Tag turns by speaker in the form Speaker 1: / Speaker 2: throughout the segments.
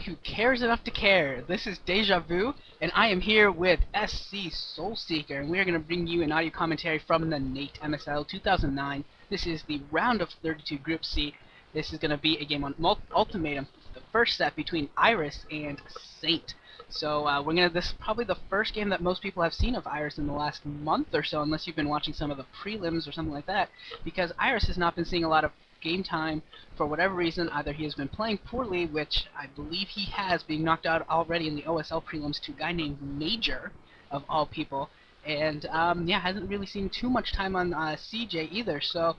Speaker 1: Who cares enough to care. This is Deja Vu, and I am here with SCSoulSeeker, and we are going to bring you an audio commentary from the Nate MSL 2009. This is the round of 32 Group C. This is going to be a game on Ultimatum, the first set between Iris and Saint. So this is probably the first game that most people have seen of Iris in the last month or so, unless you've been watching some of the prelims or something like that, because Iris has not been seeing a lot of game time for whatever reason. Either he has been playing poorly, which I believe he has, being knocked out already in the OSL prelims to a guy named Major, of all people, and yeah, hasn't really seen too much time on CJ either. So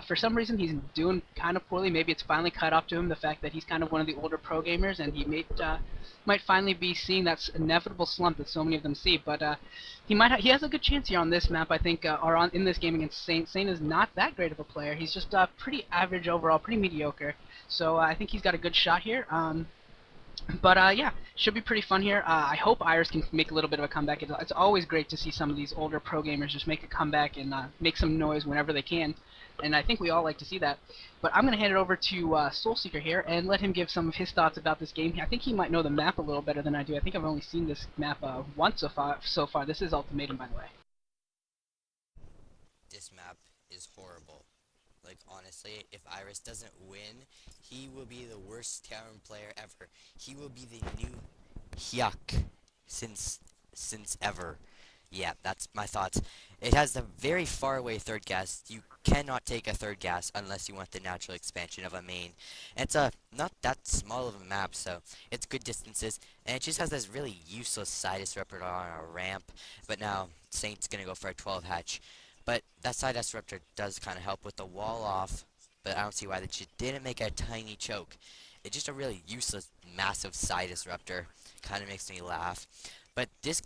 Speaker 1: for some reason, he's doing kind of poorly. Maybe it's finally caught up to him, the fact that he's kind of one of the older pro gamers, and he might finally be seeing that inevitable slump that so many of them see. But he has a good chance here on this map, I think, or in this game against Saint. Saint is not that great of a player. He's just pretty average overall, pretty mediocre. So I think he's got a good shot here. But yeah, should be pretty fun here. I hope Iris can make a little bit of a comeback. It's always great to see some of these older pro gamers just make a comeback and make some noise whenever they can, and I think we all like to see that. But I'm going to hand it over to SoulSeeker here and let him give some of his thoughts about this game. I think he might know the map a little better than I do. I think I've only seen this map once so far. This is Ultimatum, by the way.
Speaker 2: This map is horrible. Like, honestly, if Iris doesn't win, he will be the worst Terran player ever. He will be the new Hyuk since ever. Yeah, that's my thoughts. It has a very far away third gas. You cannot take a third gas unless you want the natural expansion of a main. And it's not that small of a map, so it's good distances. And it just has this really useless side disruptor on a ramp. But now Saint's gonna go for a 12 hatch. But that side disruptor does kind of help with the wall off. But I don't see why they just didn't make a tiny choke. It's just a really useless, massive side disruptor. Kind of makes me laugh. But this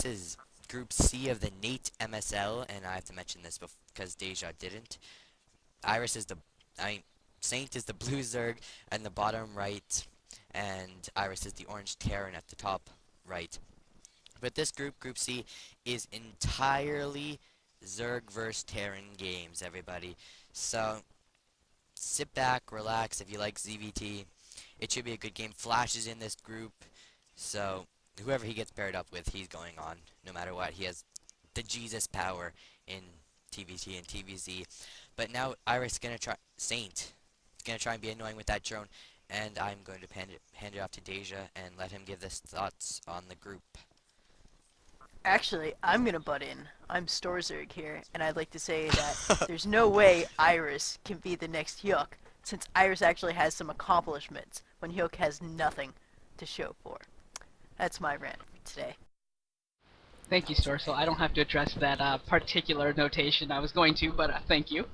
Speaker 2: is Group C of the Nate MSL, and I have to mention this because Deja didn't. Iris is the, I mean, Saint is the blue Zerg in the bottom right, and Iris is the orange Terran at the top right. But this Group C, is entirely Zerg vs Terran games, everybody. So sit back, relax if you like ZVT. It should be a good game. Flash is in this group, so whoever he gets paired up with, he's going on, no matter what. He has the Jesus power in TVT and TVZ. But now Iris is gonna try Saint. Is gonna try and be annoying with that drone, and I'm going to hand it off to Deja and let him give his thoughts on the group.
Speaker 3: Actually, I'm gonna butt in. I'm Storzerg here, and I'd like to say that there's no way Iris can be the next Hyuk, since Iris actually has some accomplishments when Hyuk has nothing to show for. That's my rant for today.
Speaker 1: Thank you,
Speaker 2: That was
Speaker 1: Storsel.
Speaker 2: very
Speaker 1: I
Speaker 2: good.
Speaker 1: don't have to address that particular notation. I was going to, but thank you.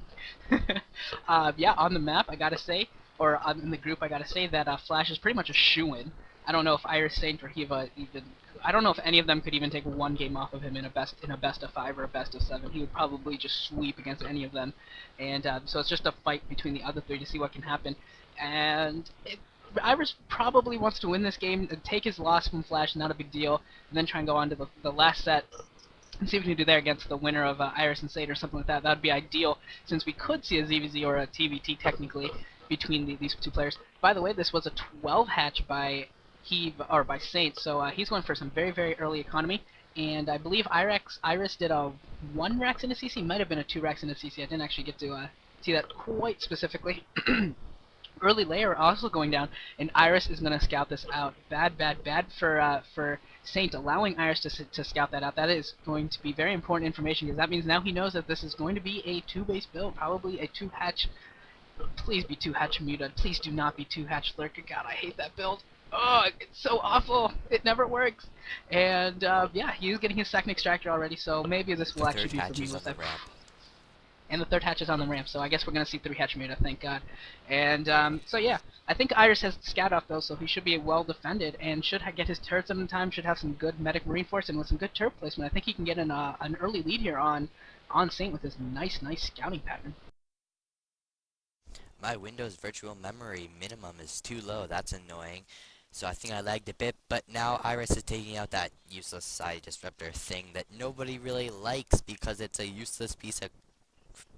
Speaker 1: Yeah, on the map, I gotta say, or in the group, I gotta say that Flash is pretty much a shoo-in. I don't know if Iris Saint or Hiva even. I don't know if any of them could even take one game off of him in a best of 5 or a best of 7. He would probably just sweep against any of them, and so it's just a fight between the other three to see what can happen. And Iris probably wants to win this game, take his loss from Flash, not a big deal, and then try and go on to the last set and see if we can do there against the winner of Iris and Sate or something like that. That would be ideal, since we could see a ZVZ or a TVT technically between these two players. By the way, this was a 12 hatch by by Saint, so he's going for some very, very early economy. And I believe Iris did a 1 Rax in a CC, might have been a 2 Rax in a CC. I didn't actually get to see that quite specifically. Early layer also going down, and Iris is going to scout this out. Bad, bad, bad for Saint, allowing Iris to scout that out. That is going to be very important information, because that means now he knows that this is going to be a 2-base build, probably a 2-hatch. Please be 2-hatch muted. Please do not be 2-hatch lurker. God, I hate that build. Oh, it's so awful. It never works. And yeah, he's getting his second extractor already, so maybe this
Speaker 2: The
Speaker 1: will
Speaker 2: third
Speaker 1: actually be for
Speaker 2: hatch
Speaker 1: me
Speaker 2: is on
Speaker 1: with
Speaker 2: the
Speaker 1: that.
Speaker 2: ramp.
Speaker 1: And the third hatch is on the ramp, so I guess we're going to see 3-hatch Muta, thank God. And so yeah, I think Iris has scout off though, so he should be well defended and should get his turrets in time, should have some good medic reinforcement with some good turret placement. I think he can get an early lead here on Saint with his nice scouting pattern.
Speaker 2: My Windows virtual memory minimum is too low. That's annoying. So I think I lagged a bit, but now Iris is taking out that useless side disruptor thing that nobody really likes because it's a useless piece of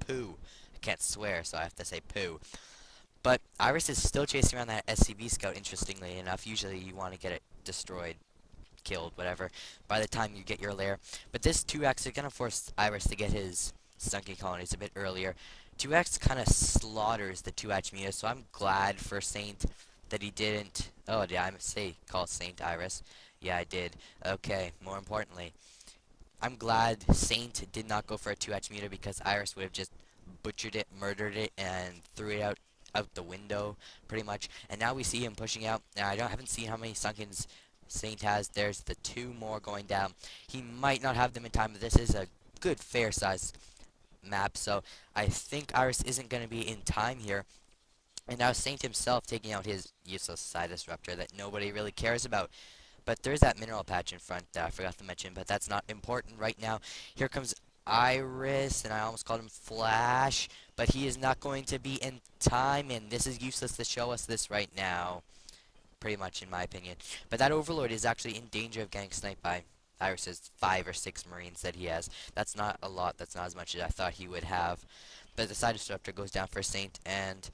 Speaker 2: poo. I can't swear, so I have to say poo. But Iris is still chasing around that SCV scout, interestingly enough. Usually you want to get it destroyed, killed, whatever, by the time you get your lair. But this 2x is going to force Iris to get his stunky colonies a bit earlier. 2x kind of slaughters the 2H meter, so I'm glad for Saint that he didn't. Oh, did I say call Saint Iris? Yeah, I did. Okay, more importantly, I'm glad Saint did not go for a 2H meter because Iris would have just butchered it, murdered it, and threw it out the window, pretty much. And now we see him pushing out. Now I haven't seen how many Sunkens Saint has. There's the 2 more going down. He might not have them in time, but this is a good fair size map, so I think Iris isn't going to be in time here. And now Saint himself taking out his useless side disruptor that nobody really cares about. But there's that mineral patch in front that I forgot to mention, but that's not important right now. Here comes Iris, and I almost called him Flash, but he is not going to be in time, and this is useless to show us this right now, pretty much in my opinion. But that Overlord is actually in danger of getting sniped by Iris's 5 or 6 Marines that he has. That's not a lot, that's not as much as I thought he would have. But the side disruptor goes down for Saint, and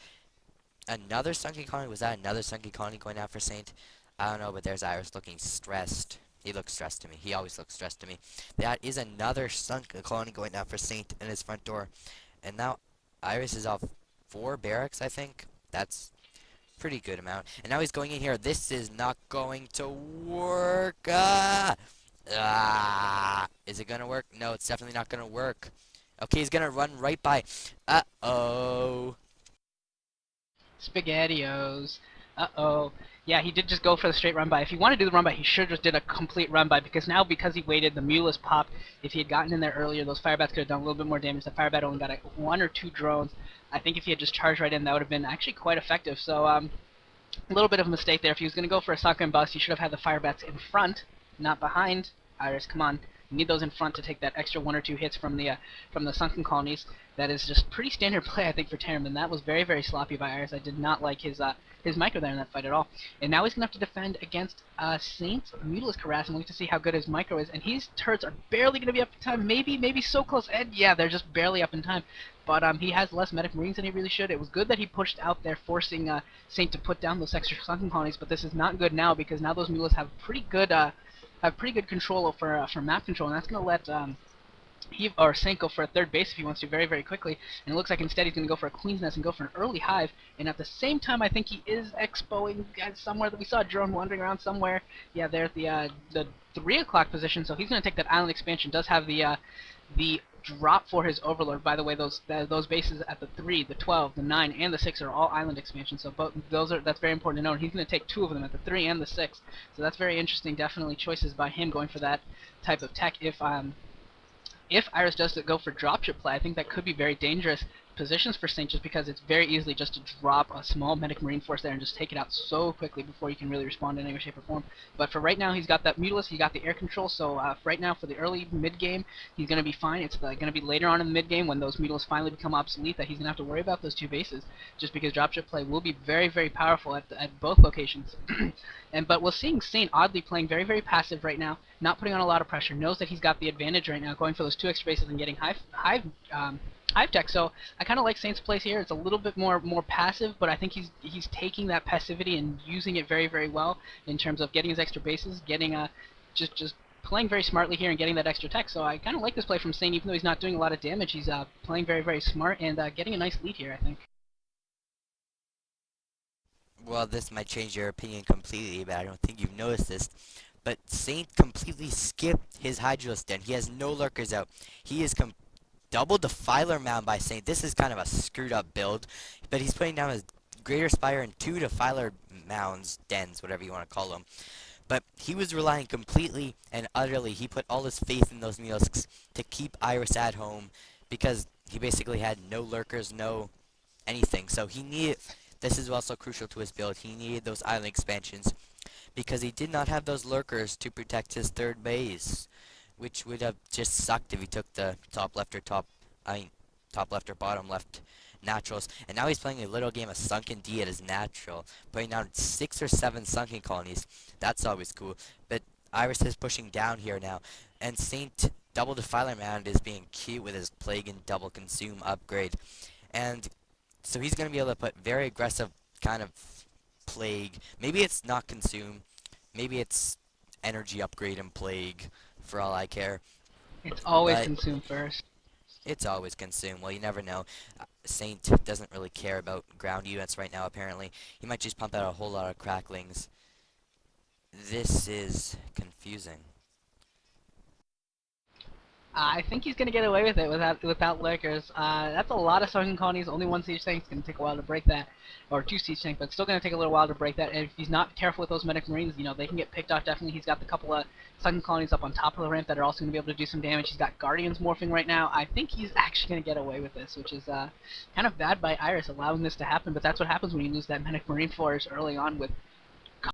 Speaker 2: another Sunken Colony? Was that another Sunken Colony going out for Saint? I don't know, but there's Iris looking stressed. He looks stressed to me. He always looks stressed to me. That is another Sunken Colony going out for Saint in his front door. And now Iris is off 4 barracks, I think. That's pretty good amount. And now he's going in here. This is not going to work. Is it going to work? No, it's definitely not going to work. Okay, he's going to run right by. Uh-oh.
Speaker 1: SpaghettiOs. Uh-oh. Yeah, he did just go for the straight run by. If he wanted to do the run by, he should have just did a complete run by, because he waited, the Mulus popped. If he had gotten in there earlier, those Firebats could have done a little bit more damage. The Firebat only got 1 or 2 drones. I think if he had just charged right in, that would have been actually quite effective. So, a little bit of a mistake there. If he was going to go for a sunken bust, he should have had the Firebats in front, not behind. Iris, come on. You need those in front to take that extra 1 or 2 hits from the sunken colonies. That is just pretty standard play, I think, for Terran, and that was very, very sloppy by Iris. I did not like his micro there in that fight at all. And now he's going to have to defend against Saint Mutila's Harass, and we'll get to see how good his micro is. And his turrets are barely going to be up in time. Maybe so close. And yeah, they're just barely up in time. But he has less medic marines than he really should. It was good that he pushed out there, forcing Saint to put down those extra sunken colonies. But this is not good now, because now those mulas have pretty good control for map control, and that's going to let he or Saint go for a third base if he wants to very, very quickly. And it looks like instead he's going to go for a Queen's Nest and go for an early hive. And at the same time, I think he is expoing somewhere that we saw a drone wandering around somewhere. Yeah, there at the 3 o'clock position. So he's going to take that island expansion. Does have the drop for his Overlord. By the way, those bases at the 3, the 12, the 9, and the 6 are all island expansions. So both that's very important to know. And he's going to take 2 of them at the 3 and the 6. So that's very interesting. Definitely choices by him going for that type of tech. If Iris does go for dropship play, I think that could be very dangerous positions for Saint, just because it's very easily just to drop a small medic marine force there and just take it out so quickly before you can really respond in any way, shape, or form. But for right now, he's got that Mutilus, he got the air control, so right now for the early mid-game, he's going to be fine. It's going to be later on in the mid-game when those Mutilus finally become obsolete that he's going to have to worry about those 2 bases, just because dropship play will be very, very powerful at both locations. But we're seeing Saint oddly playing very, very passive right now, not putting on a lot of pressure, knows that he's got the advantage right now, going for those 2 extra bases and getting hive tech. So I kind of like Saint's place here. It's a little bit more passive, but I think he's taking that passivity and using it very, very well in terms of getting his extra bases, getting just playing very smartly here and getting that extra tech. So I kind of like this play from Saint, even though he's not doing a lot of damage. He's playing very, very smart and getting a nice lead here, I think.
Speaker 2: Well, this might change your opinion completely, but I don't think you've noticed this. But Saint completely skipped his Hydros Den. He has no lurkers out. He is double Defiler Mound by Saint. This is kind of a screwed up build, but he's putting down his Greater Spire and 2 Defiler Mounds, Dens, whatever you want to call them. But he was relying completely and utterly, he put all his faith in those Mulisks to keep Iris at home, because he basically had no lurkers, no anything. So he needed, this is also crucial to his build, he needed those island expansions, because he did not have those lurkers to protect his third base, which would have just sucked if he took the top left or top left or bottom left naturals. And now he's playing a little game of Sunken D at his natural, putting down 6 or 7 Sunken colonies. That's always cool. But Iris is pushing down here now, and Saint Double Defiler Mound is being cute with his Plague and Double Consume upgrade. And So he's going to be able to put very aggressive kind of plague. Maybe it's not consume. Maybe it's energy upgrade and plague for all I care.
Speaker 1: It's always
Speaker 2: But
Speaker 1: consumed first.
Speaker 2: it's always consume. Well, you never know. Saint doesn't really care about ground units right now, apparently. He might just pump out a whole lot of cracklings. This is confusing.
Speaker 1: I think he's gonna get away with it without lurkers. That's a lot of sunken colonies. Only one siege tank. It's gonna take a while to break that, or two siege tanks, but it's still gonna take a little while to break that. And if he's not careful with those medic marines, you know they can get picked off. Definitely, he's got the couple of sunken colonies up on top of the ramp that are also gonna be able to do some damage. He's got guardians morphing right now. I think he's actually gonna get away with this, which is kind of bad by Iris allowing this to happen. But that's what happens when you lose that medic marine force early on with